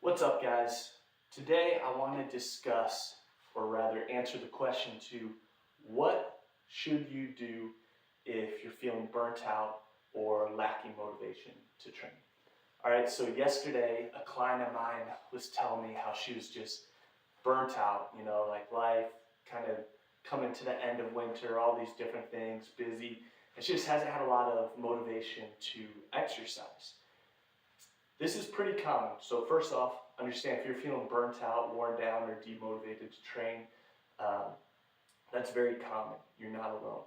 What's up, guys? Today I want to discuss, or rather answer the question to what should you do if you're feeling burnt out or lacking motivation to train. All right, so yesterday a client of mine was telling me how she was just burnt out, like life kind of coming to the end of winter, all these different things, busy, and she just hasn't had a lot of motivation to exercise. This is pretty common. So first off, understand if you're feeling burnt out, worn down, or demotivated to train, that's very common. You're not alone.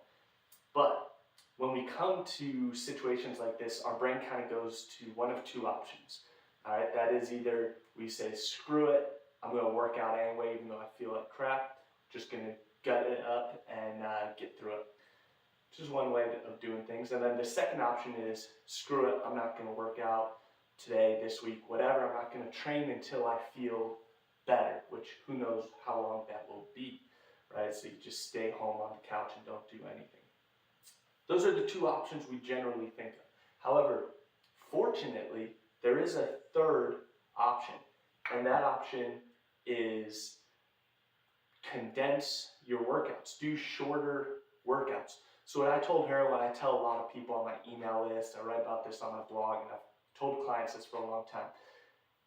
But when we come to situations like this, our brain kind of goes to one of two options. All right, that is either we say, screw it, I'm going to work out anyway, even though I feel like crap, just going to gut it up and get through it. This is one way of doing things. And then the second option is, screw it, I'm not going to work out today, this week, whatever. I'm not going to train until I feel better, which who knows how long that will be, right? So you just stay home on the couch and don't do anything. Those are the two options we generally think of. However, fortunately, there is a third option, and that option is condense your workouts. Do shorter workouts. So what I told her, when I tell a lot of people on my email list, I write about this on my blog, and I've told clients this for a long time.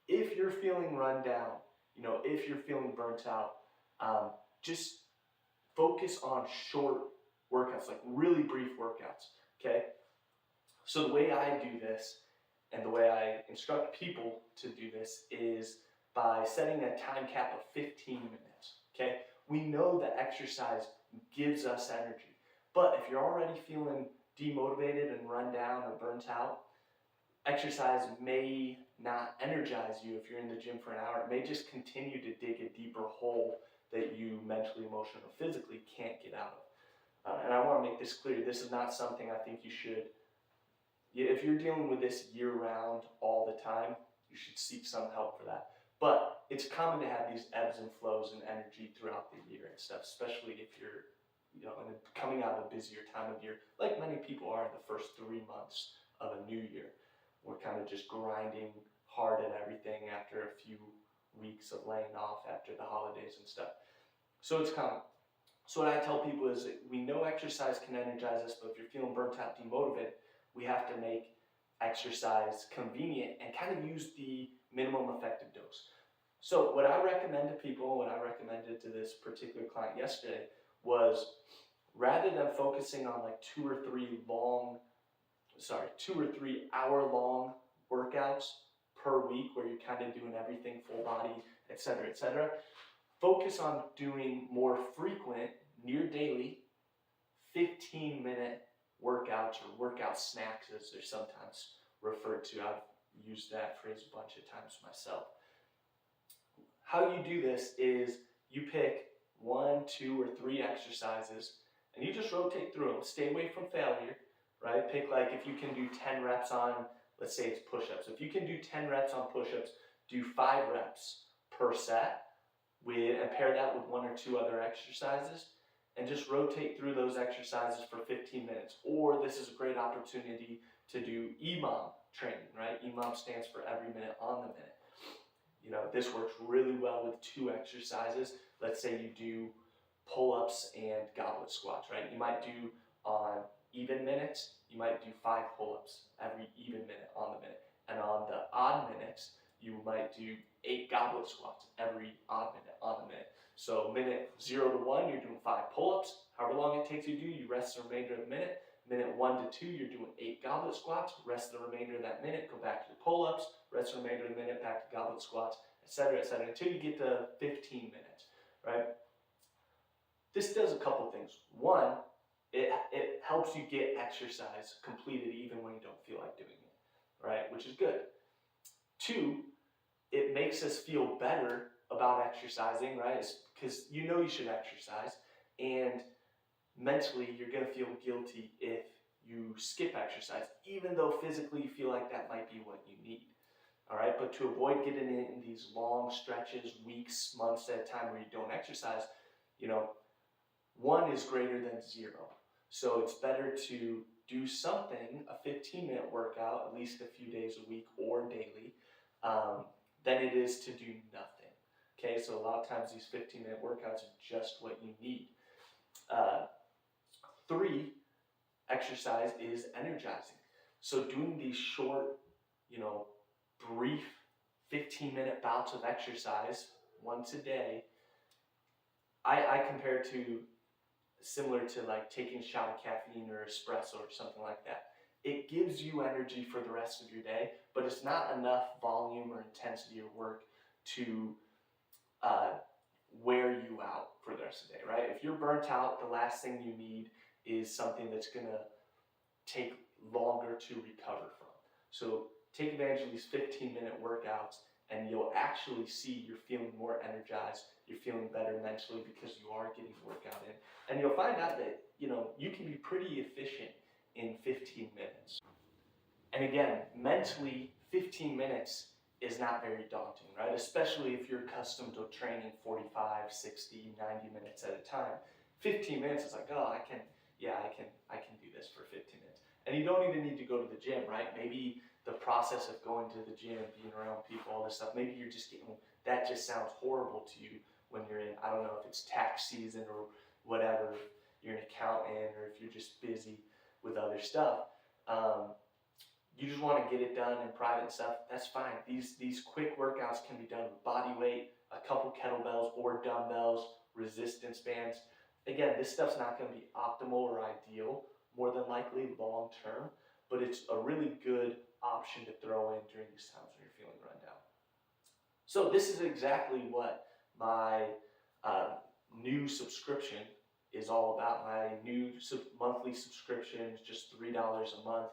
If you're feeling run down, if you're feeling burnt out, just focus on short workouts, like really brief workouts, okay? So the way I do this, and the way I instruct people to do this, is by setting a time cap of 15 minutes, okay? We know that exercise gives us energy, but if you're already feeling demotivated and run down or burnt out, exercise may not energize you if you're in the gym for an hour. It may just continue to dig a deeper hole that you mentally, emotionally, or physically can't get out of. And I want to make this clear. This is not something I think you should, if you're dealing with this year-round all the time, you should seek some help for that. But it's common to have these ebbs and flows in energy throughout the year and stuff, especially if you're coming out of a busier time of year, like many people are in the first 3 months of a new year. We're kind of just grinding hard at everything after a few weeks of laying off after the holidays and stuff. So it's common. So what I tell people is that we know exercise can energize us, but if you're feeling burnt out, demotivated, we have to make exercise convenient and kind of use the minimum effective dose. So what I recommend to people, what I recommended to this particular client yesterday, was rather than focusing on like 2 or 3 hour-long workouts per week where you're kind of doing everything full body, etc., focus on doing more frequent, near daily, 15-minute workouts or workout snacks as they're sometimes referred to. I've used that phrase a bunch of times myself. How you do this is you pick 1, 2, or 3 exercises and you just rotate through them. Stay away from failure. Right? Pick, like, if you can do 10 reps on, let's say it's push-ups. If you can do 10 reps on push-ups, do 5 reps per set and pair that with 1 or 2 other exercises and just rotate through those exercises for 15 minutes. Or this is a great opportunity to do EMOM training, right? EMOM stands for every minute on the minute. This works really well with 2 exercises. Let's say you do pull-ups and goblet squats, right? You might do on even minutes, you might do 5 pull-ups every even minute on the minute. And on the odd minutes, you might do 8 goblet squats every odd minute on the minute. So minute 0 to 1, you're doing 5 pull-ups. However long it takes you to do, you rest the remainder of the minute. Minute 1 to 2, you're doing 8 goblet squats. Rest the remainder of that minute, go back to the pull-ups. Rest the remainder of the minute, back to goblet squats, etc., until you get to 15 minutes, right? This does a couple things. One, it helps you get exercise completed even when you don't feel like doing it, right? Which is good. 2, it makes us feel better about exercising, right? Because you should exercise, and mentally you're going to feel guilty if you skip exercise, even though physically you feel like that might be what you need, all right? But to avoid getting in these long stretches, weeks, months at a time where you don't exercise, 1 is greater than 0. So it's better to do something, a 15-minute workout, at least a few days a week or daily, than it is to do nothing. Okay, so a lot of times these 15-minute workouts are just what you need. 3, exercise is energizing. So doing these short, brief 15-minute bouts of exercise once a day, I compare it to similar to like taking a shot of caffeine or espresso or something like that. It gives you energy for the rest of your day, but it's not enough volume or intensity of work to wear you out for the rest of the day, right? If you're burnt out, the last thing you need is something that's gonna take longer to recover from. So take advantage of these 15-minute workouts and you'll actually see you're feeling more energized, you're feeling better mentally because you are getting workout in. And you'll find out that, you can be pretty efficient in 15 minutes. And again, mentally, 15 minutes is not very daunting, right? Especially if you're accustomed to training 45, 60, 90 minutes at a time. 15 minutes is like, oh, I can do this for 15 minutes. And you don't even need to go to the gym, right? Maybe the process of going to the gym, being around people, all this stuff, maybe you're just getting, that just sounds horrible to you when you're in, I don't know if it's tax season or whatever, you're an accountant or if you're just busy with other stuff. You just want to get it done in private stuff, that's fine. These quick workouts can be done with body weight, a couple kettlebells or dumbbells, resistance bands. Again, this stuff's not going to be optimal or ideal, more than likely long term, but it's a really good option to throw in during these times when you're feeling run down. So this is exactly what my new subscription is all about. My new monthly subscription is just $3 a month.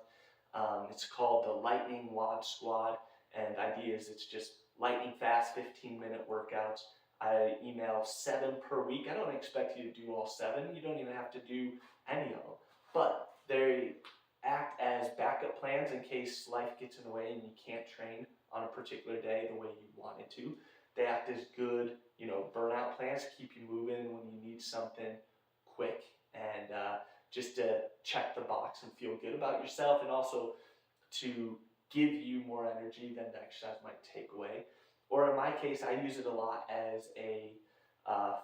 It's called the Lightning WOD Squad, and the idea is it's just lightning fast 15-minute workouts. I email 7 per week. I don't expect you to do all 7. You don't even have to do any of them, but they act as backup plans in case life gets in the way and you can't train on a particular day the way you wanted to. They act as good, burnout plans to keep you moving when you need something quick and just to check the box and feel good about yourself, and also to give you more energy than the exercise might take away. Or in my case, I use it a lot as a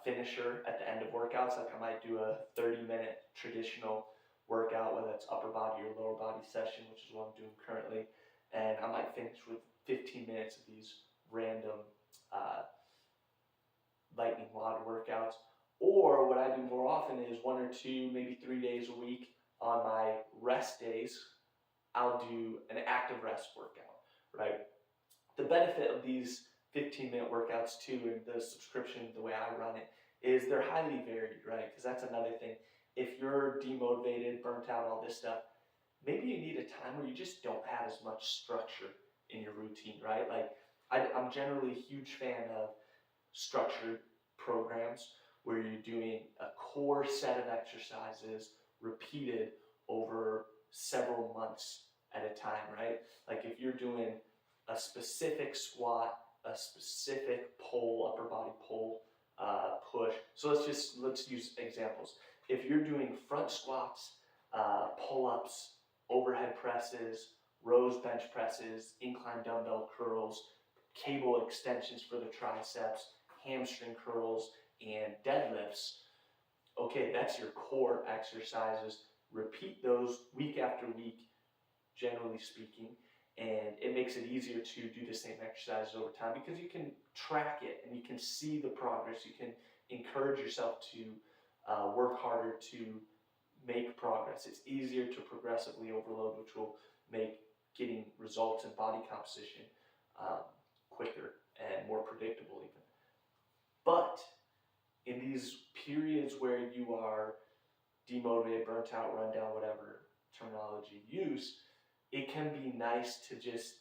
finisher at the end of workouts. Like I might do a 30-minute traditional workout, whether it's upper body or lower body session, which is what I'm doing currently, and I might finish with 15 minutes of these random lightning WOD workouts. Or what I do more often is 1 or 2, maybe 3 days a week on my rest days, I'll do an active rest workout, right? The benefit of these 15-minute workouts too, and the subscription, the way I run it, is they're highly varied, right? Because that's another thing. If you're demotivated, burnt out, all this stuff, maybe you need a time where you just don't have as much structure in your routine, right? Like I'm generally a huge fan of structured programs where you're doing a core set of exercises repeated over several months at a time, right? Like if you're doing a specific squat, a specific pull, upper body pull, push. So let's use examples. If you're doing front squats, pull-ups, overhead presses, rows bench presses, incline dumbbell curls, cable extensions for the triceps, hamstring curls, and deadlifts, okay, that's your core exercises. Repeat those week after week, generally speaking, and it makes it easier to do the same exercises over time because you can track it and you can see the progress. You can encourage yourself to work harder to make progress. It's easier to progressively overload, which will make getting results in body composition quicker and more predictable even. But in these periods where you are demotivated, burnt out, run down, whatever terminology you use, it can be nice to just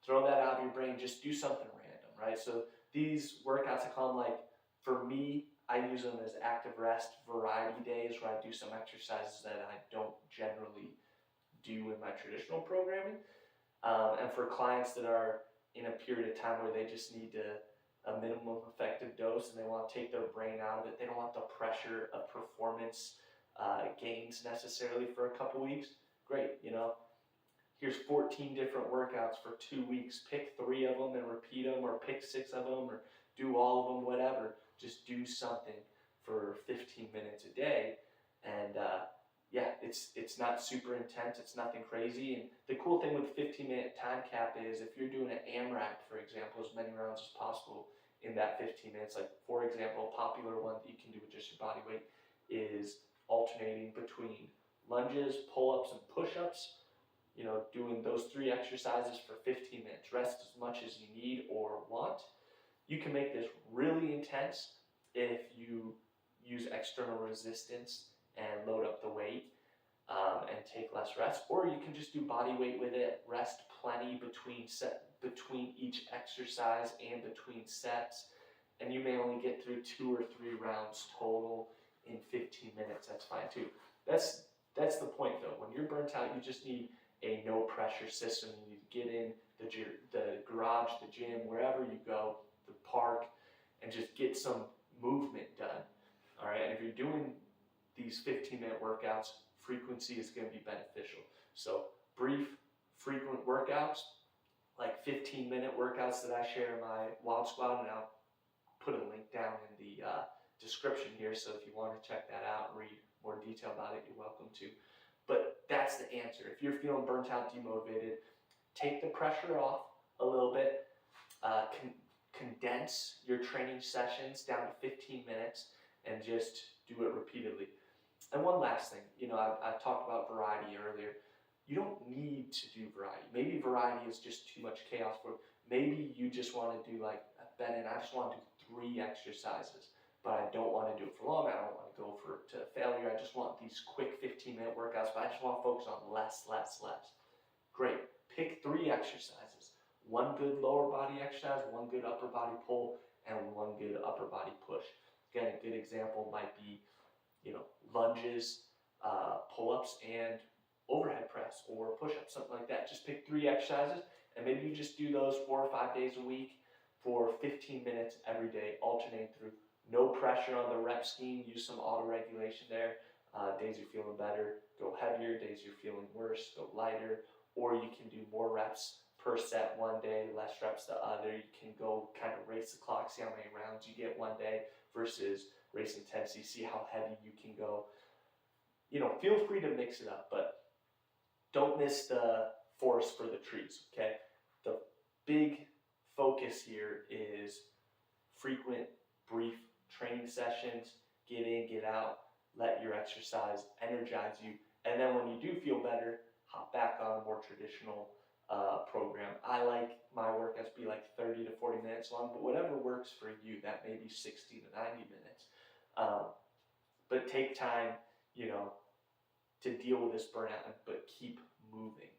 throw that out of your brain, just do something random, right? So these workouts, I call them, like, for me, I use them as active rest variety days where I do some exercises that I don't generally do in my traditional programming. And for clients that are in a period of time where they just need a minimum effective dose and they want to take their brain out of it, they don't want the pressure of performance gains necessarily for a couple weeks, great, here's 14 different workouts for 2 weeks. Pick 3 of them and repeat them, or pick 6 of them, or do all of them, whatever. Just do something for 15 minutes a day. And yeah, it's not super intense. It's nothing crazy. And the cool thing with 15-minute time cap is if you're doing an AMRAP, for example, as many rounds as possible in that 15 minutes, like for example, a popular one that you can do with just your body weight is alternating between lunges, pull-ups, and push-ups. You know, doing those 3 exercises for 15 minutes. Rest as much as you need or want. You can make this really intense if you use external resistance and load up the weight and take less rest, or you can just do body weight with it, rest plenty between each exercise and between sets, and you may only get through 2 or 3 rounds total in 15 minutes. That's fine too. That's the point though. When you're burnt out, you just need a no pressure system. You need to get in the garage, the gym, wherever you go, the park, and just get some movement done. All right, and if you're doing these 15-minute workouts, frequency is going to be beneficial. So brief, frequent workouts, like 15-minute workouts that I share in my Wild Squad, and I'll put a link down in the description here, so if you want to check that out and read more detail about it, you're welcome to. But that's the answer. If you're feeling burnt out, demotivated, take the pressure off a little bit, condense your training sessions down to 15 minutes, and just do it repeatedly. And one last thing, you know, I talked about variety earlier. You don't need to do variety. Maybe variety is just too much chaos for you. Maybe you just want to do like Ben, I just want to do 3 exercises, but I don't want to do it for long. I don't want to go to failure. I just want these quick 15-minute workouts, but I just want to focus on less. Great. Pick 3 exercises. 1 good lower body exercise, 1 good upper body pull, and 1 good upper body push. Again, a good example might be, you know, lunges, pull-ups, and overhead press or push-ups, something like that. Just pick 3 exercises, and maybe you just do those 4 or 5 days a week for 15 minutes every day, alternate through. No pressure on the rep scheme. Use some auto-regulation there. Days you're feeling better, go heavier. Days you're feeling worse, go lighter. Or you can do more reps per set one day, less reps the other. You can go kind of race the clock, see how many rounds you get one day versus race intensity, see how heavy you can go. You know, feel free to mix it up, but don't miss the forest for the trees, okay? The big focus here is frequent, brief training sessions. Get in, get out, let your exercise energize you, and then when you do feel better, hop back on a more traditional program. I like my workouts be like 30 to 40 minutes long, but whatever works for you, that may be 60 to 90 minutes. But take time, you know, to deal with this burnout, but keep moving.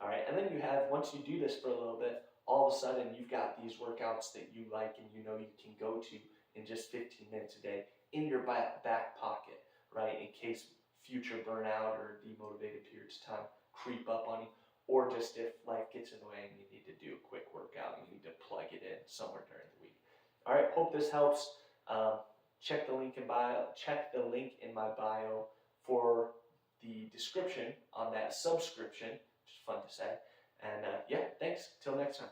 All right, and then you have, once you do this for a little bit, all of a sudden you've got these workouts that you like and you know you can go to in just 15 minutes a day in your back pocket, right, in case future burnout or demotivated periods of time creep up on you, or just if life gets in the way and you need to do a quick workout, you need to plug it in somewhere during the week. All right, hope this helps. Check the link in my bio for the description on that subscription, which is fun to say. And yeah, thanks. Till next time.